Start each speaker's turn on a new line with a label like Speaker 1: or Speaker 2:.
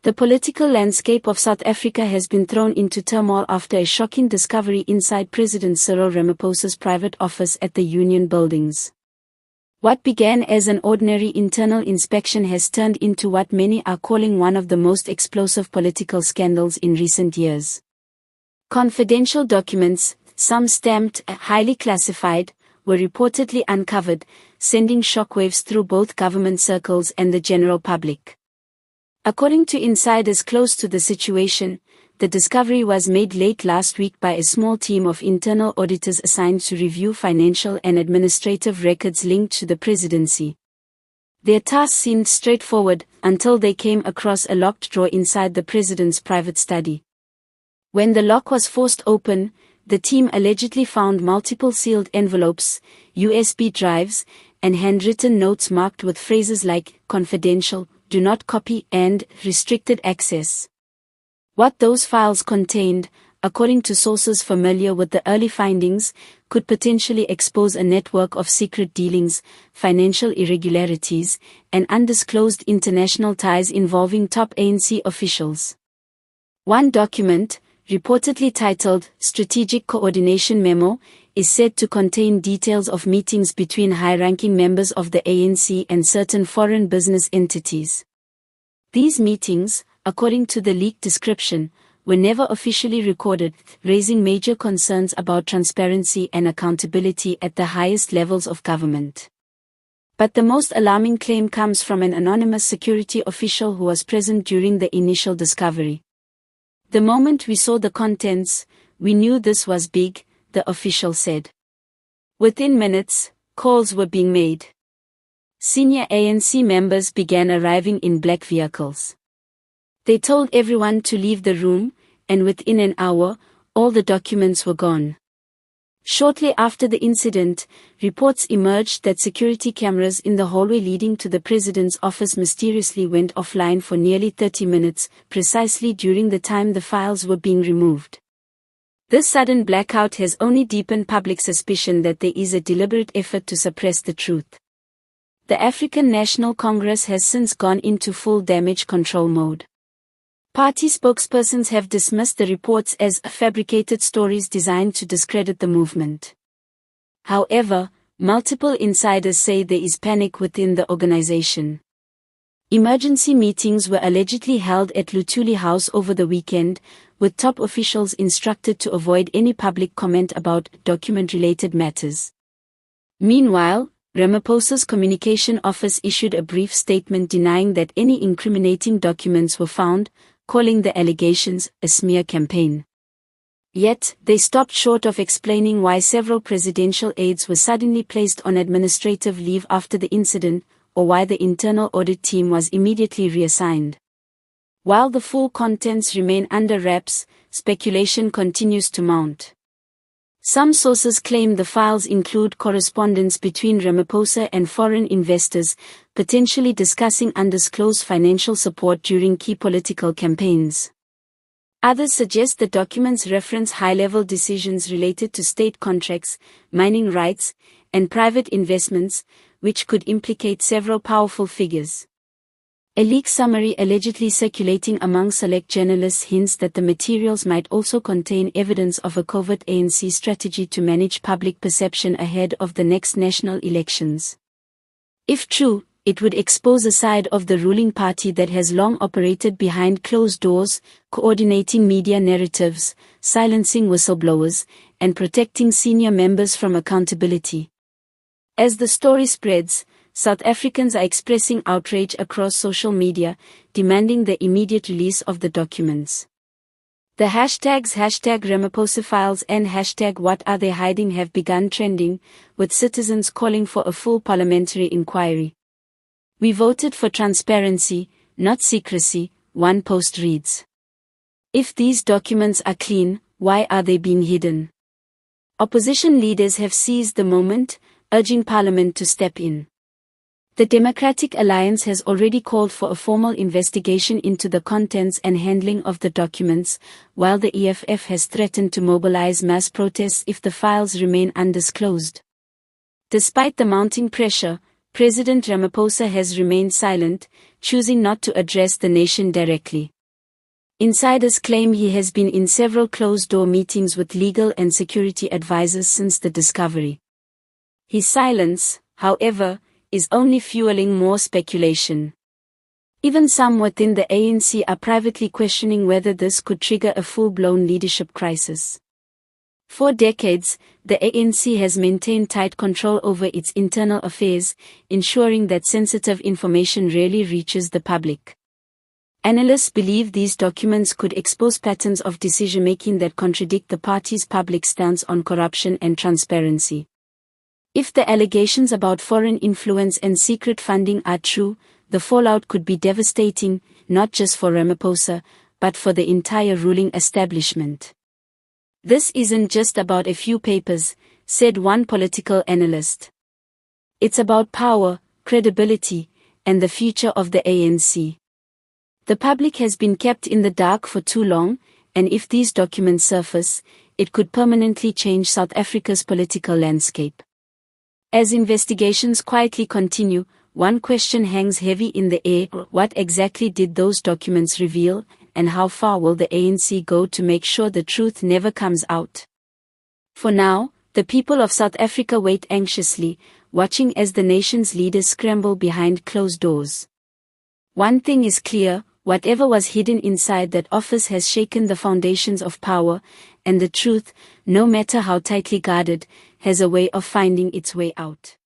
Speaker 1: The political landscape of South Africa has been thrown into turmoil after a shocking discovery inside President Cyril Ramaphosa's private office at the Union Buildings. What began as an ordinary internal inspection has turned into what many are calling one of the most explosive political scandals in recent years. Confidential documents, some stamped highly classified, were reportedly uncovered, sending shockwaves through both government circles and the general public. According to insiders close to the situation, the discovery was made late last week by a small team of internal auditors assigned to review financial and administrative records linked to the presidency. Their task seemed straightforward until they came across a locked drawer inside the president's private study. When the lock was forced open, the team allegedly found multiple sealed envelopes, USB drives, and handwritten notes marked with phrases like confidential, do not copy, and restricted access. What those files contained, according to sources familiar with the early findings, could potentially expose a network of secret dealings, financial irregularities, and undisclosed international ties involving top ANC officials. One document, reportedly titled Strategic Coordination Memo, is said to contain details of meetings between high-ranking members of the ANC and certain foreign business entities. These meetings, according to the leaked description, were never officially recorded, raising major concerns about transparency and accountability at the highest levels of government. But the most alarming claim comes from an anonymous security official who was present during the initial discovery. The moment we saw the contents, we knew this was big, the official said. Within minutes, calls were being made. Senior ANC members began arriving in black vehicles. They told everyone to leave the room, and within an hour, all the documents were gone. Shortly after the incident, reports emerged that security cameras in the hallway leading to the president's office mysteriously went offline for nearly 30 minutes, precisely during the time the files were being removed. This sudden blackout has only deepened public suspicion that there is a deliberate effort to suppress the truth. The African National Congress has since gone into full damage control mode. Party spokespersons have dismissed the reports as fabricated stories designed to discredit the movement. However, multiple insiders say there is panic within the organization. Emergency meetings were allegedly held at Luthuli House over the weekend, with top officials instructed to avoid any public comment about document-related matters. Meanwhile, Ramaphosa's communication office issued a brief statement denying that any incriminating documents were found, calling the allegations a smear campaign. Yet, they stopped short of explaining why several presidential aides were suddenly placed on administrative leave after the incident, or why the internal audit team was immediately reassigned. While the full contents remain under wraps, speculation continues to mount. Some sources claim the files include correspondence between Ramaphosa and foreign investors, potentially discussing undisclosed financial support during key political campaigns. Others suggest the documents reference high-level decisions related to state contracts, mining rights, and private investments, which could implicate several powerful figures. A leak summary allegedly circulating among select journalists hints that the materials might also contain evidence of a covert ANC strategy to manage public perception ahead of the next national elections. If true, it would expose a side of the ruling party that has long operated behind closed doors, coordinating media narratives, silencing whistleblowers, and protecting senior members from accountability. As the story spreads, South Africans are expressing outrage across social media, demanding the immediate release of the documents. The hashtags #Ramaphosa Files and #What Are They Hiding have begun trending, with citizens calling for a full parliamentary inquiry. We voted for transparency, not secrecy, one post reads. If these documents are clean, why are they being hidden? Opposition leaders have seized the moment, urging Parliament to step in. The Democratic Alliance has already called for a formal investigation into the contents and handling of the documents, while the EFF has threatened to mobilize mass protests if the files remain undisclosed. Despite the mounting pressure, President Ramaphosa has remained silent, choosing not to address the nation directly. Insiders claim he has been in several closed-door meetings with legal and security advisors since the discovery. His silence, however, is only fueling more speculation. Even some within the ANC are privately questioning whether this could trigger a full-blown leadership crisis. For decades, the ANC has maintained tight control over its internal affairs, ensuring that sensitive information rarely reaches the public. Analysts believe these documents could expose patterns of decision-making that contradict the party's public stance on corruption and transparency. If the allegations about foreign influence and secret funding are true, the fallout could be devastating, not just for Ramaphosa, but for the entire ruling establishment. This isn't just about a few papers, said one political analyst. It's about power, credibility, and the future of the ANC. The public has been kept in the dark for too long, and if these documents surface, it could permanently change South Africa's political landscape. As investigations quietly continue, one question hangs heavy in the air: what exactly did those documents reveal, and how far will the ANC go to make sure the truth never comes out? For now, the people of South Africa wait anxiously, watching as the nation's leaders scramble behind closed doors. One thing is clear: whatever was hidden inside that office has shaken the foundations of power, and the truth, no matter how tightly guarded, has a way of finding its way out.